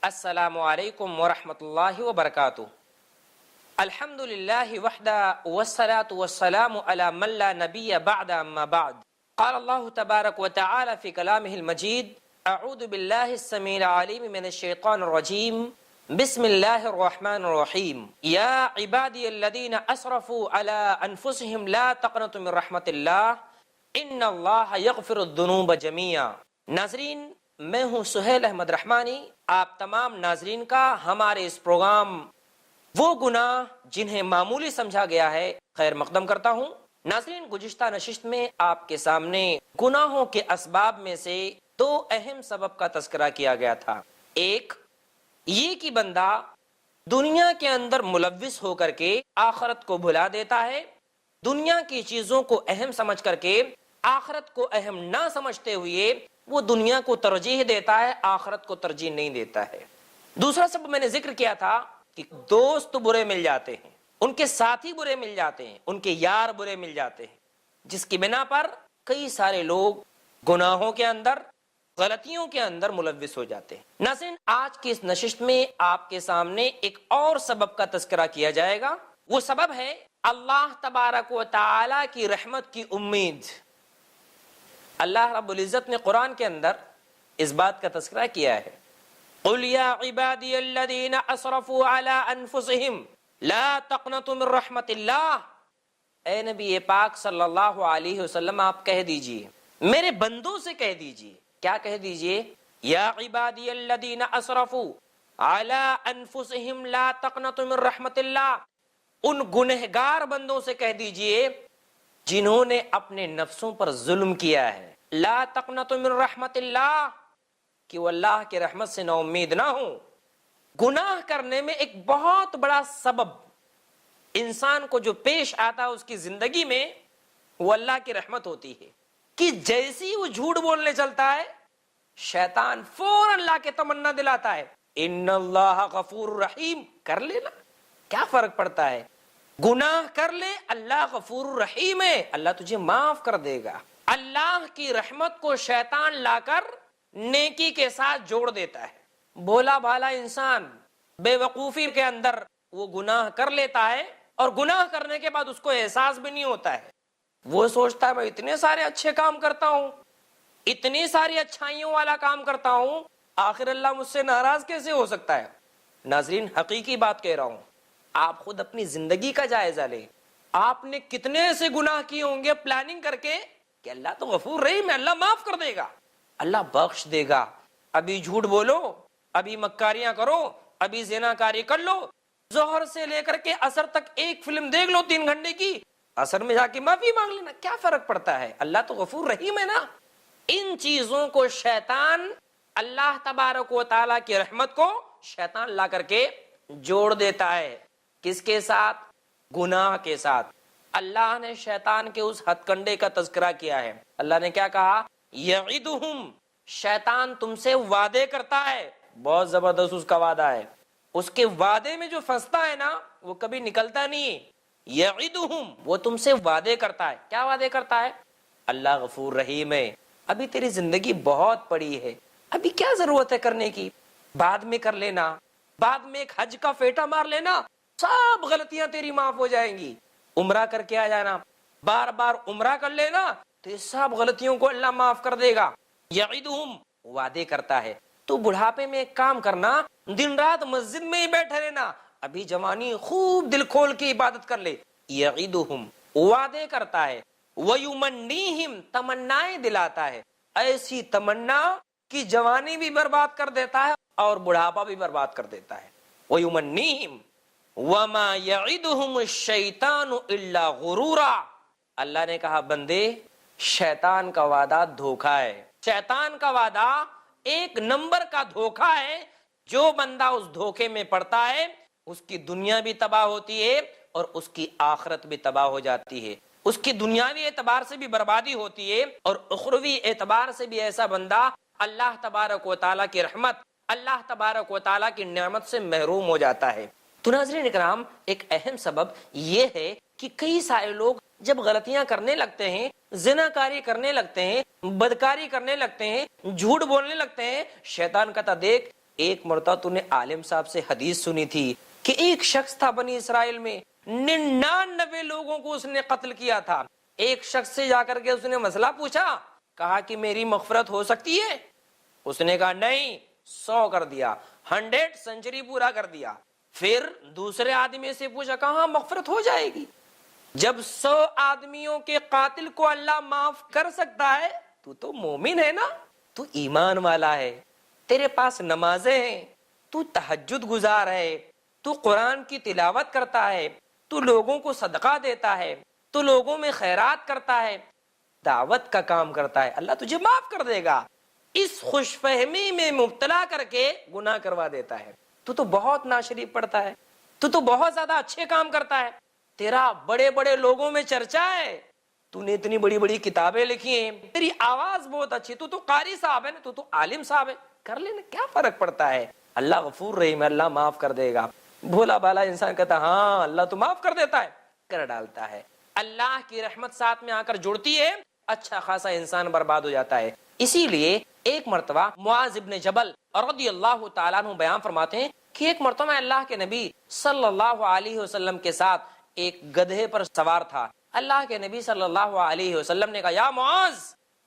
السلام علیکم ورحمۃ اللہ وبرکاتہ۔ الحمدللہ وحدہ والصلاة والسلام علی من لا نبی بعد اما بعد۔ قال اللہ تبارک وتعالی فی کلامہ المجید اعوذ باللہ السمیع العلیم من الشیطان الرجیم بسم اللہ الرحمن الرحیم یا عبادی الذین اسرفوا علی انفسہم لا تقنطوا من رحمت اللہ ان اللہ یغفر الذنوب جميعا۔ ناظرین، میں ہوں سہیل احمد رحمانی، آپ تمام ناظرین کا ہمارے اس پروگرام وہ گناہ جنہیں معمولی سمجھا گیا ہے خیر مقدم کرتا ہوں۔ ناظرین، گزشتہ نشست میں آپ کے سامنے گناہوں کے اسباب میں سے دو اہم سبب کا تذکرہ کیا گیا تھا۔ ایک یہ کہ بندہ دنیا کے اندر ملوث ہو کر کے آخرت کو بھلا دیتا ہے، دنیا کی چیزوں کو اہم سمجھ کر کے آخرت کو اہم نہ سمجھتے ہوئے وہ دنیا کو ترجیح دیتا ہے، آخرت کو ترجیح نہیں دیتا ہے۔ دوسرا سبب میں نے ذکر کیا تھا کہ دوست برے مل جاتے ہیں، ان کے ساتھی برے مل جاتے ہیں، ان کے یار برے مل جاتے ہیں، جس کی بنا پر کئی سارے لوگ گناہوں کے اندر، غلطیوں کے اندر ملوث ہو جاتے ہیں۔ ناظرین، آج کی اس نشست میں آپ کے سامنے ایک اور سبب کا تذکرہ کیا جائے گا۔ وہ سبب ہے اللہ تبارک و تعالی کی رحمت کی امید۔ اللہ رب العزت نے قرآن کے اندر اس بات کا تذکرہ کیا ہے، قُلْ يَا عِبَادِيَ الَّذِينَ أَسْرَفُوا عَلَىٰ أَنفُسِهِمْ لَا تَقْنَطُوا مِن رَحْمَتِ اللَّهِ۔ اے نبی پاک صلی اللہ علیہ وسلم، آپ کہہ دیجئے، میرے بندوں سے کہہ دیجئے، کیا کہہ دیجئے؟ یا عبادی الذین اسرفوا علی انفسہم لا تقنطوا من رحمت اللہ، ان گنہگار بندوں سے کہہ دیجئے جنہوں نے اپنے نفسوں پر ظلم کیا ہے، لا تقنطوا من رحمت اللہ، کہ وہ اللہ کے رحمت سے نا امید نہ ہوں۔ گناہ کرنے میں ایک بہت بڑا سبب انسان کو جو پیش آتا ہے اس کی زندگی میں، وہ اللہ کی رحمت ہوتی ہے کہ جیسی وہ جھوٹ بولنے چلتا ہے، شیطان فوراً اللہ کے تمنا دلاتا ہے ان اللہ غفور رحیم، کر لینا، کیا فرق پڑتا ہے؟ گناہ کر لے، اللہ غفور رحیم ہے، اللہ تجھے معاف کر دے گا۔ اللہ کی رحمت کو شیطان لا کر نیکی کے ساتھ جوڑ دیتا ہے۔ بھولا بھالا انسان بے وقوفی کے اندر وہ گناہ کر لیتا ہے، اور گناہ کرنے کے بعد اس کو احساس بھی نہیں ہوتا ہے۔ وہ سوچتا ہے میں اتنے سارے اچھے کام کرتا ہوں، اتنی ساری اچھائیوں والا کام کرتا ہوں، آخر اللہ مجھ سے ناراض کیسے ہو سکتا ہے؟ ناظرین، حقیقی بات کہہ رہا ہوں، آپ خود اپنی زندگی کا جائزہ لیں۔ آپ نے کتنے ایسے گناہ کیے ہوں گے پلاننگ کر کے کہ اللہ تو غفور رحیم ہے، اللہ معاف کر دے گا، اللہ بخش دے گا۔ ابھی جھوٹ بولو، ابھی مکاریاں کرو، ابھی زنا کاری کر لو، ظہر سے لے کر کے عصر تک ایک فلم دیکھ لو 3 گھنٹے کی، عصر میں جا کے معافی مانگ لینا، کیا فرق پڑتا ہے؟ اللہ تو غفور رحیم ہے نا۔ ان چیزوں کو شیطان، اللہ تبارک و تعالیٰ کی رحمت کو شیطان لا کر کے جوڑ دیتا ہے۔ کس کے ساتھ؟ گناہ کے ساتھ۔ اللہ نے شیطان کے اس ہتھ کنڈے کا تذکرہ کیا ہے۔ اللہ نے کیا کہا؟ یعدہم، شیطان تم سے وعدے کرتا ہے، بہت زبردست اس کا وعدہ ہے، اس کے وعدے میں جو پھنستا ہے نا وہ کبھی نکلتا نہیں۔ یعدہم، وہ تم سے وعدے کرتا ہے، کیا وعدے کرتا ہے؟ اللہ غفور رحیم ہے، ابھی تیری زندگی بہت پڑی ہے، ابھی کیا ضرورت ہے کرنے کی، بعد میں کر لینا، بعد میں ایک حج کا فیٹا مار لینا، سب غلطیاں تیری معاف ہو جائیں گی، عمرہ کر کے آ جانا، بار بار عمرہ کر لینا تو یہ سب غلطیوں کو اللہ معاف کر دے گا۔ یعدہم، وعدے کرتا ہے۔ تو بڑھاپے میں ایک کام کرنا، دن رات مسجد میں ہی بیٹھے رہنا، ابھی جوانی خوب دل کھول کے عبادت کر لے۔ یعدہم، وعدے کرتا ہے۔ وَيُمَنِّيهِمْ، تمنائیں دلاتا ہے، ایسی تمنا کہ جوانی بھی برباد کر دیتا ہے اور بڑھاپا بھی برباد کر دیتا ہے۔ وَيُمَنِّيهِمْ وَمَا يَعِدُهُمُ الشَّيْطَانُ إِلَّا غُرُورًا۔ اللہ نے کہا بندے، شیطان کا وعدہ دھوکا ہے، شیطان کا وعدہ ایک نمبر کا دھوکا ہے۔ جو بندہ اس دھوکے میں پڑتا ہے اس کی دنیا بھی تباہ ہوتی ہے اور اس کی آخرت بھی تباہ ہو جاتی ہے، اس کی دنیاوی اعتبار سے بھی بربادی ہوتی ہے اور اخروی اعتبار سے بھی ایسا بندہ اللہ تبارک و تعالیٰ کی رحمت، اللہ تبارک و تعالیٰ کی نعمت سے محروم ہو جاتا ہے۔ تو ناظرین اکرام، ایک اہم سبب یہ ہے کہ کئی سارے لوگ جب غلطیاں کرنے لگتے ہیں، زنا کاری کرنے لگتے ہیں، بدکاری کرنے لگتے ہیں، جھوٹ بولنے لگتے ہیں، شیطان کہتا دیکھ ایک مرتبہ تو نے عالم صاحب سے حدیث سنی تھی کہ ایک شخص تھا بنی اسرائیل میں 99 لوگوں کو اس نے قتل کیا تھا. ایک شخص سے جا کر کے اس نے مسئلہ پوچھا, کہا کہ میری مغفرت ہو سکتی ہے؟ اس نے کہا نہیں, 100 کر دیا, 100 سنچری پورا کر دیا. پھر دوسرے آدمی سے پوچھا, کہاں مغفرت ہو جائے گی؟ جب 100 آدمیوں کے قاتل کو اللہ معاف کر سکتا ہے, تو مومن ہے نا, تو ایمان والا ہے, تیرے پاس نمازیں ہیں, تو تہجد گزار ہے, تو قرآن کی تلاوت کرتا ہے, تو لوگوں کو صدقہ دیتا ہے, تو لوگوں میں خیرات کرتا ہے, دعوت کا کام کرتا ہے, اللہ تجھے معاف کر دے گا. اس خوش فہمی میں مبتلا کر کے گناہ کروا دیتا ہے. تو بہت ناشریف پڑھتا ہے, تو بہت زیادہ اچھے کام کرتا ہے, تیرا بڑے بڑے لوگوں میں چرچا ہے, تو نے اتنی بڑی بڑی کتابیں لکھی ہیں, تیری آواز بہت اچھی, تو قاری صاحب ہے نا, تو عالم صاحب ہے, کر لینا, کیا فرق پڑتا ہے؟ اللہ غفور رحیم ہے, اللہ معاف کر دے گا. بھولا بالا انسان کہتا ہاں اللہ تو معاف کر دیتا ہے, کر ڈالتا ہے. اللہ کی رحمت ساتھ میں آ کر جڑتی ہے, اچھا خاصا انسان برباد ہو جاتا ہے. اسی لیے ایک مرتبہ معاذ ابن جبل رضی اللہ تعالیٰ عنہ بیان فرماتے ہیں کہ ایک مرتبہ اللہ کے نبی صلی اللہ علیہ وسلم کے ساتھ ایک گدھے پر سوار تھا. اللہ کے نبی صلی اللہ علیہ وسلم نے کہا, یا معاذ,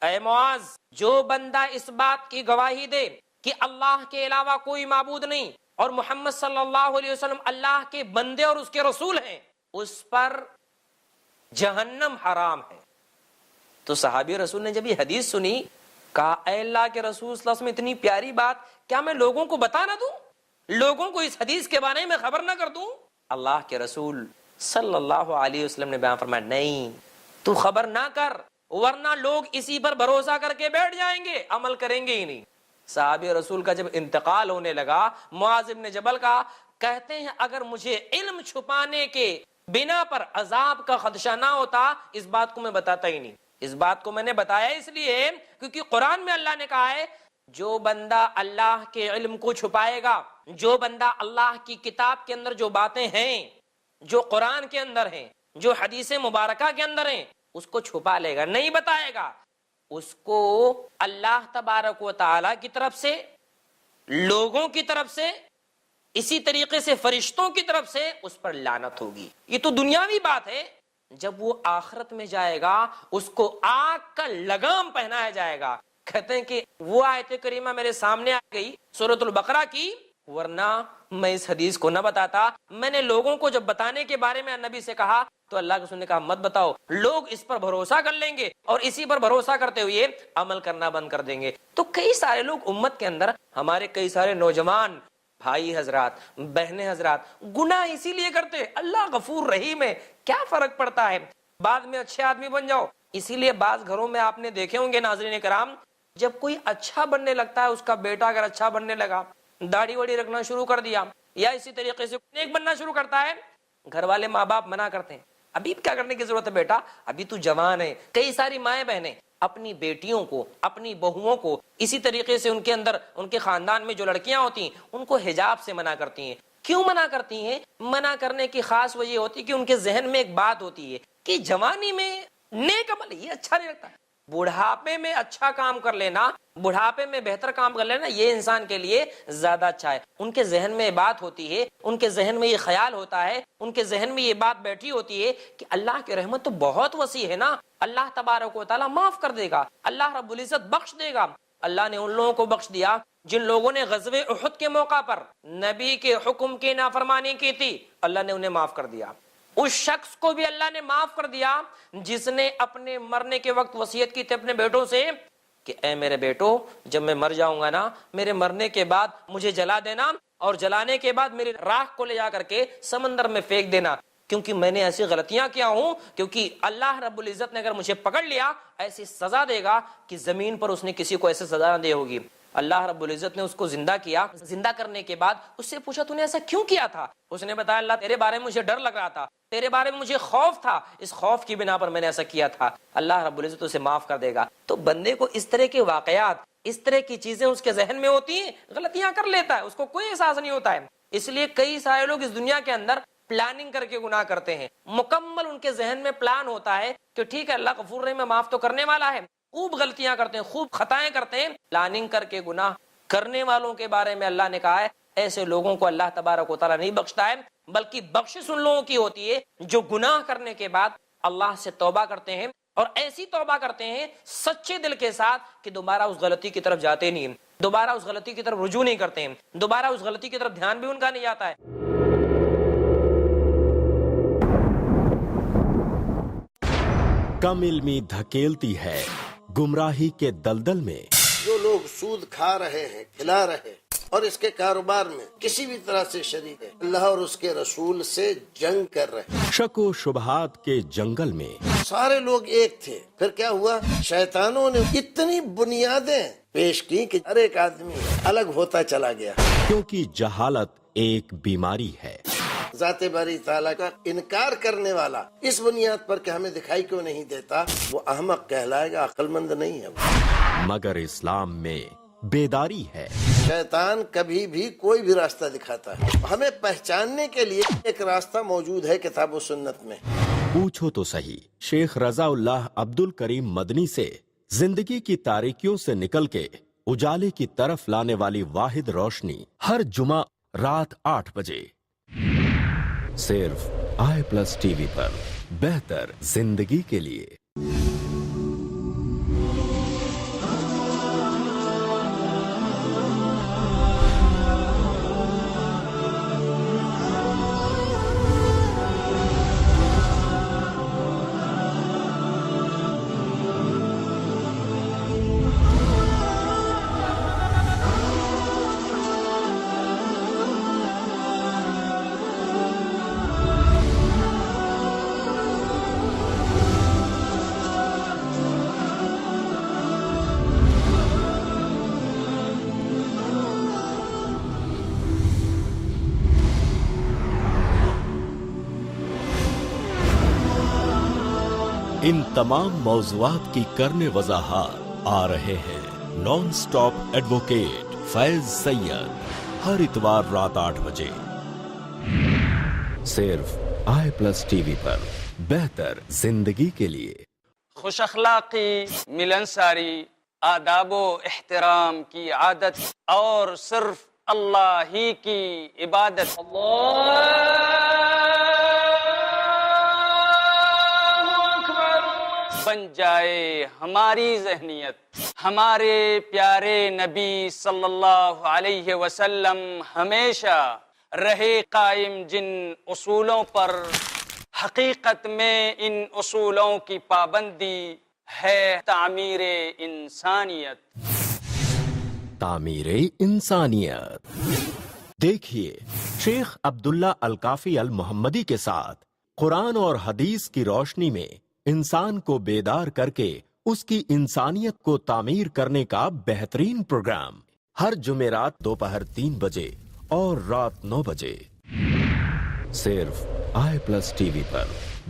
اے معاذ, جو بندہ اس بات کی گواہی دے کہ اللہ کے علاوہ کوئی معبود نہیں اور محمد صلی اللہ علیہ وسلم اللہ کے بندے اور اس کے رسول ہیں, اس پر جہنم حرام ہے. تو صحابی رسول نے جب یہ حدیث سنی, کہا اے اللہ کے رسول صلی اللہ علیہ وسلم, اتنی پیاری بات کیا میں لوگوں کو بتا نہ دوں, لوگوں کو اس حدیث کے بارے میں خبر نہ کر دوں؟ اللہ کے رسول صلی اللہ علیہ وسلم نے بیان فرمایا, نہیں, تو خبر نہ کر, ورنہ لوگ اسی پر بھروسہ کر کے بیٹھ جائیں گے, عمل کریں گے ہی نہیں. صحابی رسول کا جب انتقال ہونے لگا, معاذ بن جبل کا, کہتے ہیں اگر مجھے علم چھپانے کے بنا پر عذاب کا خدشہ نہ ہوتا, اس بات کو میں بتاتا ہی نہیں. اس بات کو میں نے بتایا اس لیے کیونکہ قرآن میں اللہ نے کہا ہے, جو بندہ اللہ کے علم کو چھپائے گا, جو بندہ اللہ کی کتاب کے اندر جو باتیں ہیں, جو قرآن کے اندر ہیں, جو حدیث مبارکہ کے اندر ہیں, اس کو چھپا لے گا, نہیں بتائے گا, اس کو اللہ تبارک و تعالی کی طرف سے, لوگوں کی طرف سے, اسی طریقے سے فرشتوں کی طرف سے اس پر لعنت ہوگی. یہ تو دنیاوی بات ہے. جب وہ آخرت میں جائے گا, اس کو آگ کا لگام پہنایا جائے گا. کہتے ہیں کہ وہ آیت کریمہ میرے سامنے آ گئی سورۃ البقرہ کی, ورنہ میں اس حدیث کو نہ بتاتا. میں نے لوگوں کو جب بتانے کے بارے میں نبی سے کہا تو اللہ کے رسول نے کہا مت بتاؤ, لوگ اس پر بھروسہ کر لیں گے اور اسی پر بھروسہ کرتے ہوئے عمل کرنا بند کر دیں گے. تو کئی سارے لوگ امت کے اندر, ہمارے کئی سارے نوجوان بھائی حضرات, بہنیں حضرات, گناہ اسی لیے کرتے, اللہ غفور رحیم ہے, کیا فرق پڑتا ہے, بعد میں اچھے آدمی بن جاؤ. اسی لیے بعض گھروں میں آپ نے دیکھے ہوں گے ناظرین کرام, جب کوئی اچھا بننے لگتا ہے, اس کا بیٹا اگر اچھا بننے لگا, داڑھی وڑی رکھنا شروع کر دیا, یا اسی طریقے سے نیک بننا شروع کرتا ہے, گھر والے ماں باپ منع کرتے ہیں, ابھی کیا کرنے کی ضرورت ہے بیٹا, ابھی تو جوان ہے. کئی ساری مائیں بہنیں اپنی بیٹیوں کو, اپنی بہوؤں کو, اسی طریقے سے ان کے اندر, ان کے خاندان میں جو لڑکیاں ہوتی ہیں, ان کو حجاب سے منع کرتی ہیں. کیوں منع کرتی ہیں؟ منع کرنے کی خاص وجہ ہوتی ہے کہ ان کے ذہن میں ایک بات ہوتی ہے کہ جوانی میں نیک عمل یہ اچھا نہیں لگتا, بڑھاپے میں اچھا کام کر لینا, بڑھاپے میں بہتر کام کر لینا, یہ انسان کے لیے زیادہ اچھا ہے. ان کے ذہن میں یہ بات ہوتی ہے, ان کے ذہن میں یہ خیال ہوتا ہے, ان کے ذہن میں یہ بات بیٹھی ہوتی ہے کہ اللہ کی رحمت تو بہت وسیع ہے نا, اللہ تبارک و تعالیٰ معاف کر دے گا, اللہ رب العزت بخش دے گا. اللہ نے ان لوگوں کو بخش دیا جن لوگوں نے غزوہ احد کے موقع پر نبی کے حکم کی نافرمانی کی تھی, اللہ نے انہیں معاف کر دیا. اس شخص کو بھی اللہ نے معاف کر دیا جس نے اپنے مرنے کے وقت وصیت کی تھی اپنے بیٹوں سے کہ اے میرے بیٹو, جب میں مر جاؤں گا نا, میرے مرنے کے بعد مجھے جلا دینا, اور جلانے کے بعد میری راکھ کو لے جا کر کے سمندر میں پھینک دینا, کیونکہ میں نے ایسی غلطیاں کیا ہوں, کیونکہ اللہ رب العزت نے اگر مجھے پکڑ لیا ایسی سزا دے گا کہ زمین پر اس نے کسی کو ایسے سزا نہ دی ہوگی. اللہ رب العزت نے اس کو زندہ کیا. زندہ کرنے کے بعد اس سے پوچھا تو نے ایسا کیوں کیا تھا؟ اس نے بتایا اللہ تیرے بارے میں مجھے ڈر لگ رہا تھا, تیرے بارے میں مجھے خوف تھا, اس خوف کی بنا پر میں نے ایسا کیا تھا. اللہ رب العزت اسے معاف کر دے گا. تو بندے کو اس طرح کے واقعات, اس طرح کی چیزیں اس کے ذہن میں ہوتی ہیں, غلطیاں کر لیتا ہے, اس کو کوئی احساس نہیں ہوتا ہے. اس لیے کئی سارے لوگ اس دنیا کے اندر پلاننگ کر کے گناہ کرتے ہیں, مکمل ان کے ذہن میں پلان ہوتا ہے کہ ٹھیک ہے اللہ غفور رحیم معاف تو کرنے والا ہے, خوب غلطیاں کرتے ہیں, خوب خطائیں کرتے ہیں, پلاننگ کر کے گناہ کرنے والوں کے بارے میں اللہ نے کہا ہے ایسے لوگوں کو اللہ تبارک و تعالیٰ نہیں بخشتا ہے، بلکہ بخشش ان لوگوں کی ہوتی ہے جو گناہ کرنے کے بعد اللہ سے توبہ کرتے ہیں، اور ایسی توبہ کرتے ہیں سچے دل کے ساتھ کہ دوبارہ اس غلطی کی طرف جاتے نہیں، دوبارہ اس غلطی کی طرف رجوع نہیں کرتے ہیں، دوبارہ اس غلطی کی طرف دھیان بھی ان کا نہیں جاتا ہے۔ کم علمی دھکیلتی ہے گمراہی کے دلدل میں۔ جو لوگ سود کھا رہے ہیں، کھلا رہے ہیں اور اس کے کاروبار میں کسی بھی طرح سے شریک ہے، اللہ اور اس کے رسول سے جنگ کر رہے ہیں۔ شک و شبہات کے جنگل میں سارے لوگ ایک تھے، پھر کیا ہوا؟ شیطانوں نے اتنی بنیادیں پیش کی کہ ہر ایک آدمی الگ ہوتا چلا گیا، کیونکہ جہالت ایک بیماری ہے۔ ذات باری تعالیٰ کا انکار کرنے والا اس بنیاد پر کہ ہمیں دکھائی کیوں نہیں دیتا، وہ احمق کہلائے گا، عقل مند نہیں ہے وہ۔ مگر اسلام میں بیداری ہے۔ شیطان کبھی بھی کوئی بھی راستہ دکھاتا ہے، ہمیں پہچاننے کے لیے ایک راستہ موجود ہے کتاب و سنت میں۔ پوچھو تو صحیح شیخ رضا اللہ عبد الکریم مدنی سے، زندگی کی تاریکیوں سے نکل کے اجالے کی طرف لانے والی واحد روشنی، ہر جمعہ رات 8 بجے صرف i+ ٹی وی پر، بہتر زندگی کے لیے۔ ان تمام موضوعات کی کرنے وضاحت آ رہے ہیں نان سٹاپ ایڈوکیٹ فیض سید، ہر اتوار رات 8 بجے صرف i+ ٹی وی پر، بہتر زندگی کے لیے۔ خوش اخلاقی، ملنساری، آداب و احترام کی عادت اور صرف اللہ ہی کی عبادت بن جائے ہماری ذہنیت۔ ہمارے پیارے نبی صلی اللہ علیہ وسلم ہمیشہ رہے قائم جن اصولوں پر، حقیقت میں ان اصولوں کی پابندی ہے تعمیر انسانیت۔ تعمیر انسانیت۔ دیکھیے شیخ عبداللہ الکافی المحمدی کے ساتھ قرآن اور حدیث کی روشنی میں انسان کو بیدار کر کے اس کی انسانیت کو تعمیر کرنے کا بہترین پروگرام، ہر جمعرات دوپہر 3 بجے اور رات 9 بجے صرف i+ ٹی وی پر،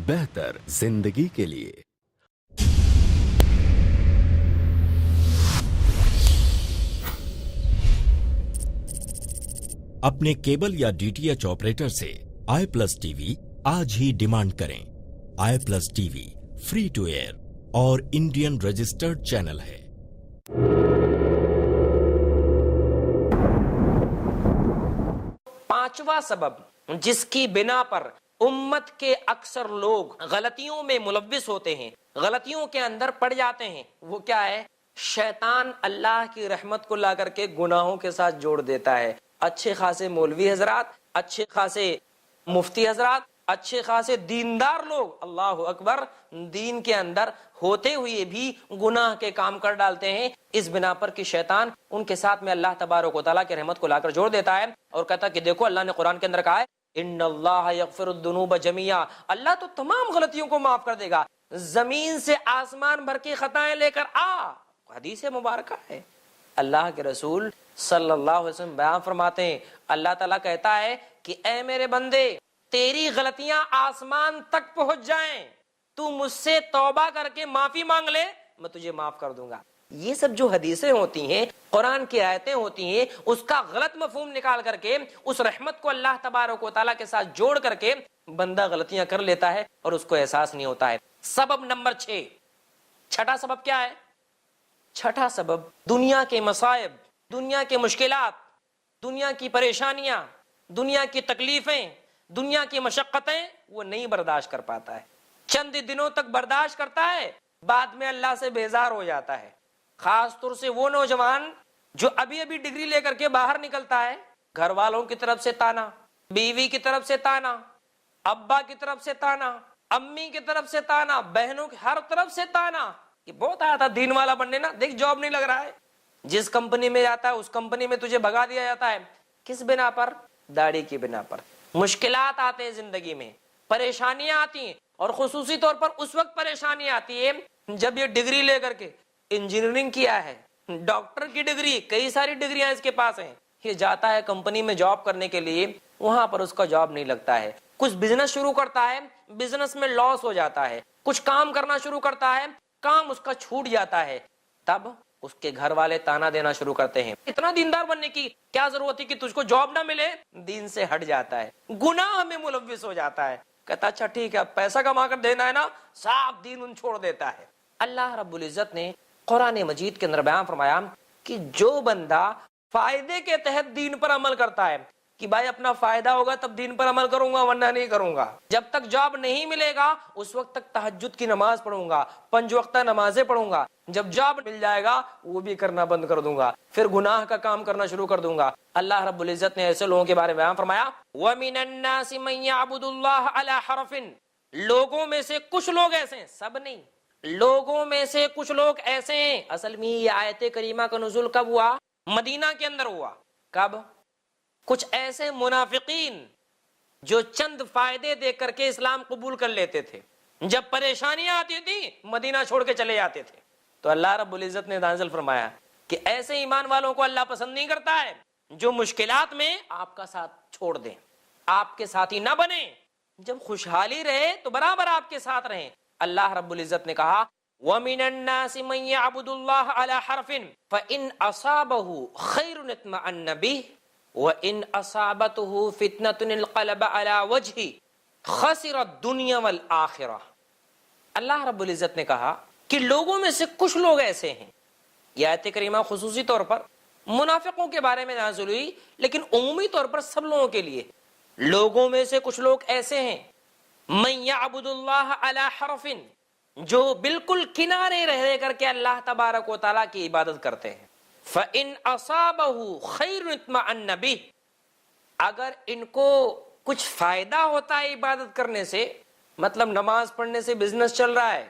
بہتر زندگی کے لیے۔ اپنے کیبل یا DTH آپریٹر سے i+ ٹی وی آج ہی ڈیمانڈ کریں۔ i+ T V free to air اور انڈین رجسٹرڈ چینل ہے۔ پانچواں سبب جس کی بنا پر امت کے اکثر لوگ غلطیوں میں ملوث ہوتے ہیں، غلطیوں کے اندر پڑ جاتے ہیں، وہ کیا ہے؟ شیطان اللہ کی رحمت کو لا کر کے گناہوں کے ساتھ جوڑ دیتا ہے۔ اچھے خاصے مولوی حضرات، اچھے خاصے مفتی حضرات، اچھے خاصے دیندار لوگ، اللہ اکبر، دین کے اندر ہوتے ہوئے بھی گناہ کے کام کر ڈالتے ہیں، اس بنا پر کہ شیطان ان کے ساتھ میں اللہ تبارک و تعالیٰ کی رحمت کو لا کر جوڑ دیتا ہے اور کہتا ہے کہ دیکھو اللہ نے قرآن کے اندر کہا ہے ان اللہ یغفر الذنوب جميعا، اللہ تو تمام غلطیوں کو معاف کر دے گا، زمین سے آسمان بھر کی خطائیں لے کر آ۔ حدیث مبارکہ ہے، اللہ کے رسول صلی اللہ علیہ وسلم بیان فرماتے ہیں، اللہ تعالیٰ کہتا ہے کہ اے میرے بندے، تیری غلطیاں آسمان تک پہنچ جائیں، تو مجھ سے توبہ کر کے معافی مانگ لے، میں تجھے معاف کر دوں گا۔ یہ سب جو حدیثیں ہوتی ہیں، قرآن کی آیتیں ہوتی ہیں، اس کا غلط مفہوم نکال کر کے اس رحمت کو اللہ تبارک و تعالیٰ کے ساتھ جوڑ کر کے بندہ غلطیاں کر لیتا ہے اور اس کو احساس نہیں ہوتا ہے۔ سبب نمبر 6، چھٹا سبب کیا ہے؟ چھٹا سبب دنیا کے مصائب، دنیا کے مشکلات، دنیا کی پریشانیاں، دنیا کی تکلیفیں، دنیا کی مشقتیں وہ نہیں برداشت کر پاتا ہے. چند دنوں تک برداشت کرتا ہے، بعد میں اللہ سے بیزار ہو جاتا ہے. خاص طور سے وہ نوجوان جو ابھی ابھی ڈگری لے کر کے باہر نکلتا ہے، گھر والوں کی طرف سے تانا، بیوی کی طرف سے تانا، ابا کی طرف سے تانا، امی کی طرف سے تانا، بہنوں کی ہر طرف سے تانا. یہ بہت آیا تھا دین والا بننے نا، دیکھ جاب نہیں لگ رہا ہے، جس کمپنی میں جاتا ہے اس کمپنی میں تجھے بھگا دیا جاتا ہے. کس بنا پر؟ داڑھی کی بنا پر. مشکلات آتے ہیں زندگی میں، پریشانیاں آتی ہیں، اور خصوصی طور پر اس وقت پریشانی آتی ہے جب یہ ڈگری لے کر کے انجینئرنگ کیا ہے، ڈاکٹر کی ڈگری، کئی ساری ڈگریاں اس کے پاس ہیں، یہ جاتا ہے کمپنی میں جاب کرنے کے لیے، وہاں پر اس کا جاب نہیں لگتا ہے. کچھ بزنس شروع کرتا ہے، بزنس میں لاس ہو جاتا ہے. کچھ کام کرنا شروع کرتا ہے، کام اس کا چھوٹ جاتا ہے. تب اس کے گھر والے تانا دینا شروع کرتے ہیں، اتنا دیندار بننے کی کیا ضرورت ہے کہ تجھ کو جاب نہ ملے. دین سے ہٹ جاتا ہے، گناہ میں ملوث ہو جاتا ہے. کہتا اچھا ٹھیک ہے، پیسہ کما کر دینا ہے نا، صاف دین ان چھوڑ دیتا ہے. اللہ رب العزت نے قرآن مجید کے اندر بیان فرمایا کہ جو بندہ فائدے کے تحت دین پر عمل کرتا ہے کہ بھائی اپنا فائدہ ہوگا تب دین پر عمل کروں گا ورنہ نہیں کروں گا، جب تک جاب نہیں ملے گا اس وقت تک تہجد کی نماز پڑھوں گا، 5 وقتہ نمازیں پڑھوں گا، جب جاب مل جائے گا وہ بھی کرنا بند کر دوں گا، پھر گناہ کا کام کرنا شروع کر دوں گا. اللہ رب العزت نے ایسے لوگوں کے بارے میں بیان فرمایا وَمِنَ النَّاسِ مَن يَعْبُدُ اللَّهَ عَلَى حَرْفٍ، لوگوں میں سے کچھ لوگ ایسے ہیں، سب نہیں، لوگوں میں سے کچھ لوگ ایسے ہیں. اصل میں یہ آیت کریمہ کا نزول کب ہوا؟ مدینہ کے اندر ہوا. کب؟ کچھ ایسے منافقین جو چند فائدے دے کر کے اسلام قبول کر لیتے تھے، جب پریشانیاں آتی تھی مدینہ چھوڑ کے چلے جاتے تھے. تو اللہ رب العزت نے نازل فرمایا کہ ایسے ایمان والوں کو اللہ پسند نہیں کرتا ہے جو مشکلات میں آپ کا ساتھ چھوڑ دیں، آپ کے ساتھی نہ بنے، جب خوشحالی رہے تو برابر آپ کے ساتھ رہیں. اللہ رب العزت نے کہا وَمِنَ النَّاسِ مَن يَعْبُدُ اللَّهَ عَلَى حَرْفٍ فَإِنْ أَصَابَهُ خَيْرٌ اطْمَأَنَّ بِهِ وَإِنْ أَصَابَتْهُ فِتْنَةٌ انقلب عَلَى وَجْهِهِ خَسِرَ الدُّنْيَا وَالْآخِرَةَ. اللہ رب العزت نے کہا کہ لوگوں میں سے کچھ لوگ ایسے ہیں، یہ آیت کریمہ خصوصی طور پر منافقوں کے بارے میں نازل ہوئی لیکن عمومی طور پر سب لوگوں کے لیے. لوگوں میں سے کچھ لوگ ایسے ہیں من یعبد اللہ علی حرف، جو بالکل کنارے رہ کر کے اللہ تبارک و تعالیٰ کی عبادت کرتے ہیں. فَإِنْ أَصَابَهُ خَيْرٌ اطْمَأَنَّ بِهِ، اگر ان کو کچھ فائدہ ہوتا ہے عبادت کرنے سے، مطلب نماز پڑھنے سے بزنس چل رہا ہے،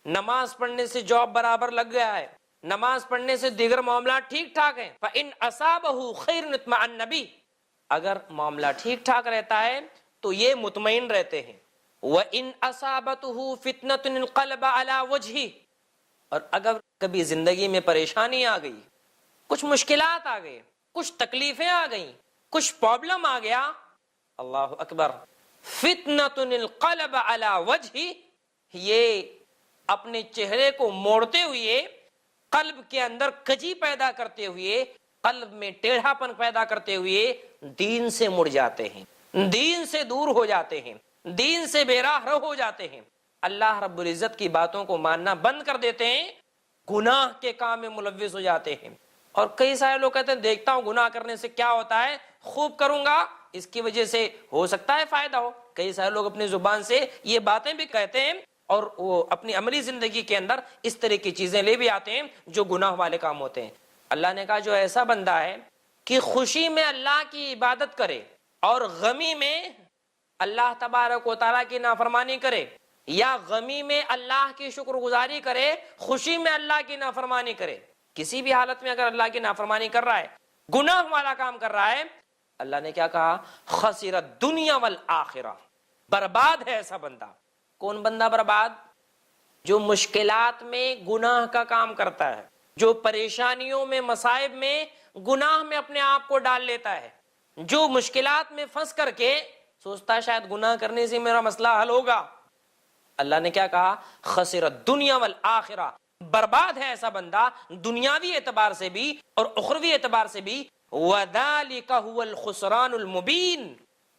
نماز پڑھنے سے جاب برابر لگ گیا ہے، نماز پڑھنے سے دیگر معاملات ٹھیک ٹھاک ہیں، فَإِنْ أَصَابَهُ خَيْرٌ اطْمَأَنَّ بِهِ، اگر معاملہ ٹھیک ٹھاک رہتا ہے تو یہ مطمئن رہتے ہیں. وَإِنْ أَصَابَتْهُ فِتْنَةٌ انقلب عَلَى وَجْهِهِ، اور اگر کبھی زندگی میں پریشانی آ گئی، کچھ مشکلات آ گئی، کچھ تکلیفیں آ گئیں، کچھ پرابلم آ گیا، اللہ اکبر، فِتْنَةٌ انقلب عَلَى وَجْهِهِ، یہ اپنے چہرے کو موڑتے ہوئے، قلب کے اندر کجی پیدا کرتے ہوئے، قلب میں ٹیڑھا پن پیدا کرتے ہوئے دین سے مڑ جاتے ہیں، دین سے دور ہو جاتے ہیں، دین سے بے راہ رو ہو جاتے ہیں، اللہ رب العزت کی باتوں کو ماننا بند کر دیتے ہیں، گناہ کے کام میں ملوث ہو جاتے ہیں. اور کئی سارے لوگ کہتے ہیں دیکھتا ہوں گناہ کرنے سے کیا ہوتا ہے، خوب کروں گا اس کی وجہ سے ہو سکتا ہے فائدہ ہو. کئی سارے لوگ اپنی زبان سے یہ باتیں بھی کہتے ہیں اور وہ اپنی عملی زندگی کے اندر اس طرح کی چیزیں لے بھی آتے ہیں جو گناہ والے کام ہوتے ہیں. اللہ نے کہا جو ایسا بندہ ہے کہ خوشی میں اللہ کی عبادت کرے اور غمی میں اللہ تبارک و تعالیٰ کی نافرمانی کرے، یا غمی میں اللہ کی شکر گزاری کرے، خوشی میں اللہ کی نافرمانی کرے، کسی بھی حالت میں اگر اللہ کی نافرمانی کر رہا ہے، گناہ والا کام کر رہا ہے، اللہ نے کیا کہا، خسر الدنیا والآخرہ، برباد ہے ایسا بندہ. کون بندہ برباد؟ جو مشکلات میں گناہ کا کام کرتا ہے، جو پریشانیوں میں، مصائب میں، گناہ میں اپنے آپ کو ڈال لیتا ہے، جو مشکلات میں پھنس کر کے سوچتا ہے شاید گناہ کرنے سے میرا مسئلہ حل ہوگا. اللہ نے کیا کہا، خسر الدنیا والآخرہ، برباد ہے ایسا بندہ دنیاوی اعتبار سے بھی اور اخروی اعتبار سے بھی. وَذَلِكَ هُوَ الْخُسْرَانُ الْمُبِينُ،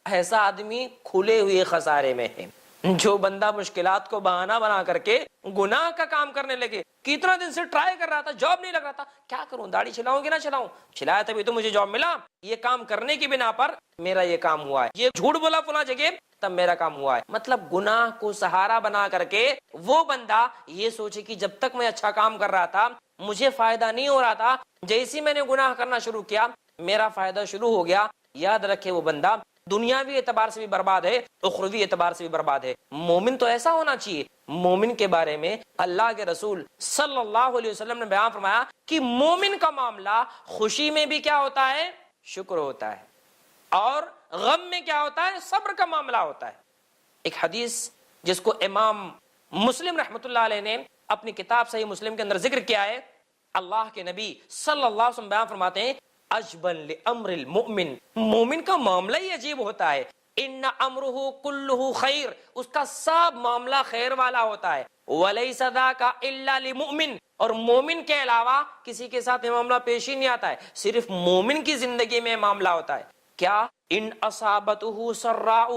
ایسا آدمی کھلے ہوئے خسارے میں ہے، جو بندہ مشکلات کو بہانہ بنا کر کے گناہ کا کام کرنے لگے، کتنا دن سے ٹرائی کر رہا تھا، جاب نہیں لگ رہا تھا، کیا کروں، داڑھی چھلاؤں کہ نہ چھلاؤں، چھلایا تبھی تو مجھے جاب ملا، یہ کام کرنے کی بنا پر میرا یہ کام ہوا ہے، یہ جھوٹ بولا فلاں جگہ تب میرا کام ہوا ہے۔ مطلب گناہ کو سہارا بنا کر کے وہ بندہ یہ سوچے کہ جب تک میں اچھا کام کر رہا تھا مجھے فائدہ نہیں ہو رہا تھا، جیسے میں نے گناہ کرنا شروع کیا میرا فائدہ شروع ہو گیا۔ یاد رکھے وہ بندہ دنیاوی اعتبار سے بھی برباد ہے، اخروی اعتبار سے بھی برباد ہے۔ مومن تو ایسا ہونا چاہیے۔ مومن کے بارے میں اللہ کے رسول صلی اللہ علیہ وسلم نے بیان فرمایا کہ مومن کا معاملہ خوشی میں بھی کیا ہوتا ہے، شکر ہوتا ہے، اور غم میں کیا ہوتا ہے، صبر کا معاملہ ہوتا ہے۔ ایک حدیث جس کو امام مسلم رحمۃ اللہ علیہ نے اپنی کتاب صحیح مسلم کے اندر ذکر کیا ہے، اللہ کے نبی صلی اللہ علیہ وسلم بیان فرماتے ہیں اجبن لامر المؤمن، مومن کا معاملہ ہی عجیب ہوتا ہے، ان امرہ کلہ خیر، اس کا سب معاملہ خیر والا ہوتا ہے، ولیس ذاک الا للمؤمن، اور مومن کے علاوہ کسی کے ساتھ یہ معاملہ پیش ہی نہیں آتا ہے، صرف مومن کی زندگی میں معاملہ ہوتا ہے۔ کیا؟ ان اصابتہ سراء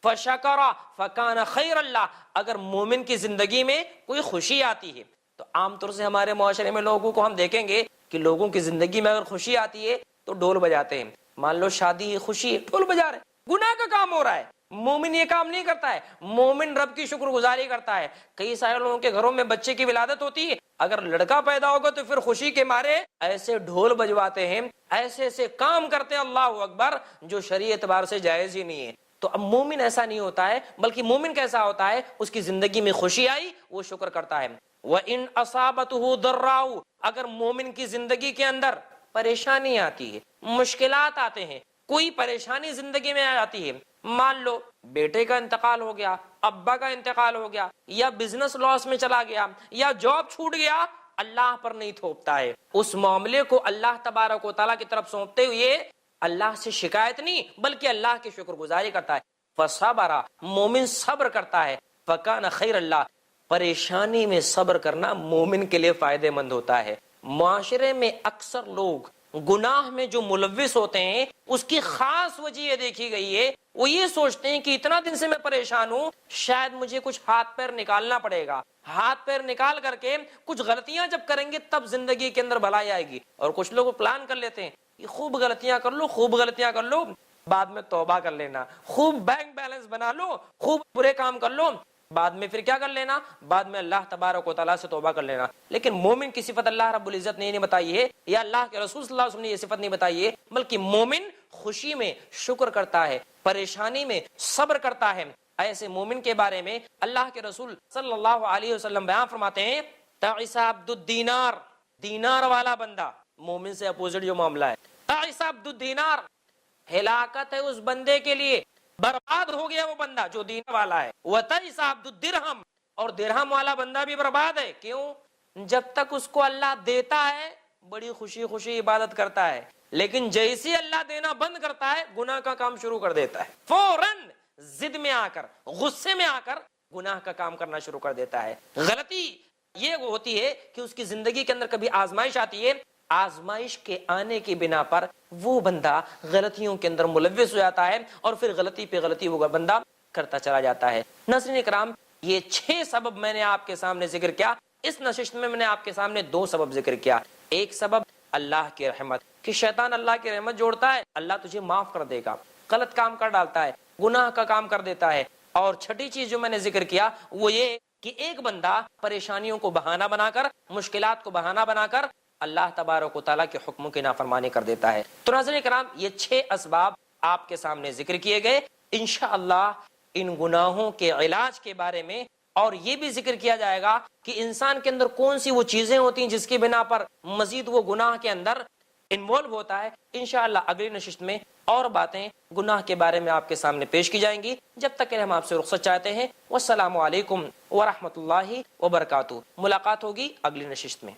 فشکر فکان خیر اللہ، اگر مومن کی زندگی میں کوئی خوشی آتی ہے تو عام طور سے ہمارے معاشرے میں لوگوں کو ہم دیکھیں گے کہ لوگوں کی زندگی میں اگر خوشی آتی ہے تو ڈھول بجاتے ہیں، مان لو شادی خوشی ہے ڈھول بجا رہے، گناہ کا کام ہو رہا ہے۔ مومن یہ کام نہیں کرتا ہے، مومن رب کی شکر گزاری کرتا ہے۔ کئی سارے لوگوں کے گھروں میں بچے کی ولادت ہوتی ہے، اگر لڑکا پیدا ہوگا تو پھر خوشی کے مارے ایسے ڈھول بجواتے ہیں، ایسے ایسے کام کرتے ہیں اللہ اکبر جو شرعی اعتبار سے جائز ہی نہیں ہے۔ تو اب مومن ایسا نہیں ہوتا ہے، بلکہ مومن کیسا ہوتا ہے، اس کی زندگی میں خوشی آئی وہ شکر کرتا ہے۔ وَإِنْ أَصَابَتْهُ ضَرَّاءُ، اگر مومن کی زندگی کے اندر پریشانی آتی ہے، مشکلات آتے ہیں، کوئی پریشانی زندگی میں آتی ہے، مان لو بیٹے کا انتقال ہو گیا، ابا کا انتقال ہو گیا، یا بزنس لاس میں چلا گیا، یا جاب چھوٹ گیا، اللہ پر نہیں تھوپتا ہے، اس معاملے کو اللہ تبارک و تعالیٰ کی طرف سونپتے ہوئے اللہ سے شکایت نہیں بلکہ اللہ کی شکر گزاری کرتا ہے۔ فصبر، مومن صبر کرتا ہے، فکان خیر اللہ، پریشانی میں صبر کرنا مومن کے لیے فائدہ مند ہوتا ہے۔ معاشرے میں اکثر لوگ گناہ میں جو ملوث ہوتے ہیں اس کی خاص وجہ یہ دیکھی گئی ہے، وہ یہ سوچتے ہیں کہ اتنا دن سے میں پریشان ہوں، شاید مجھے کچھ ہاتھ پیر نکالنا پڑے گا، ہاتھ پیر نکال کر کے کچھ غلطیاں جب کریں گے تب زندگی کے اندر بھلائی آئے گی۔ اور کچھ لوگ پلان کر لیتے ہیں کہ خوب غلطیاں کر لو، خوب غلطیاں کر لو، بعد میں توبہ کر لینا، خوب بینک بیلنس بنا لو، خوب برے کام کر لو، بعد میں پھر کیا کر لینا، بعد میں اللہ تبارک و تعالیٰ سے توبہ کر لینا۔ لیکن مومن کی صفت اللہ رب العزت نے نہیں بتائی ہے، یا اللہ کے رسول صلی اللہ علیہ وسلم نے یہ صفت نہیں بتائی ہے، بلکہ مومن خوشی میں شکر کرتا ہے، پریشانی میں صبر کرتا ہے۔ ایسے مومن کے بارے میں اللہ کے رسول صلی اللہ علیہ وسلم بیان فرماتے ہیں تعس عبد الدینار، دینار والا بندہ، مومن سے اپوزٹ جو معاملہ ہے، تعس عبد الدینار، ہلاکت ہے اس بندے کے لیے، برباد ہو گیا وہ بندہ جو دینار والا ہے۔ وَتَعِسَ عَبْدُ الدِّرْہَمْ، اور درہم والا بندہ بھی برباد ہے۔ کیوں؟ جب تک اس کو اللہ دیتا ہے بڑی خوشی خوشی عبادت کرتا ہے، لیکن جیسے اللہ دینا بند کرتا ہے گناہ کا کام شروع کر دیتا ہے، فوراً ضد میں آ کر، غصے میں آ کر گناہ کا کام کرنا شروع کر دیتا ہے۔ غلطی یہ ہوتی ہے کہ اس کی زندگی کے اندر کبھی آزمائش آتی ہے، آزمائش کے آنے کی بنا پر وہ بندہ غلطیوں کے اندر ملوث ہو جاتا ہے، اور پھر غلطی پہ غلطی وہ بندہ کرتا چلا جاتا ہے۔ ناظرین کرام، یہ 6 سبب میں نے آپ کے سامنے ذکر کیا۔ اس نشست میں نے آپ کے سامنے 2 سبب ذکر کیا۔ ایک سبب اللہ کی رحمت، کہ شیطان اللہ کی رحمت جوڑتا ہے، اللہ تجھے معاف کر دے گا، غلط کام کر ڈالتا ہے، گناہ کا کام کر دیتا ہے۔ اور چھٹی چیز جو میں نے ذکر کیا وہ یہ کہ ایک بندہ پریشانیوں کو بہانہ بنا کر، مشکلات کو بہانہ بنا کر اللہ تبارک و تعالیٰ کے حکموں کی نافرمانی کر دیتا ہے۔ تو ناظرین کرام، یہ 6 اسباب آپ کے سامنے ذکر کیے گئے۔ انشاءاللہ ان گناہوں کے علاج کے بارے میں اور یہ بھی ذکر کیا جائے گا کہ انسان کے اندر کون سی وہ چیزیں ہوتی ہیں جس کی بنا پر مزید وہ گناہ کے اندر انوالو ہوتا ہے۔ انشاءاللہ اگلی نشست میں اور باتیں گناہ کے بارے میں آپ کے سامنے پیش کی جائیں گی۔ جب تک کہ ہم آپ سے رخصت چاہتے ہیں، والسلام علیکم ورحمۃ اللہ وبرکاتہ۔ ملاقات ہوگی اگلی نشست میں۔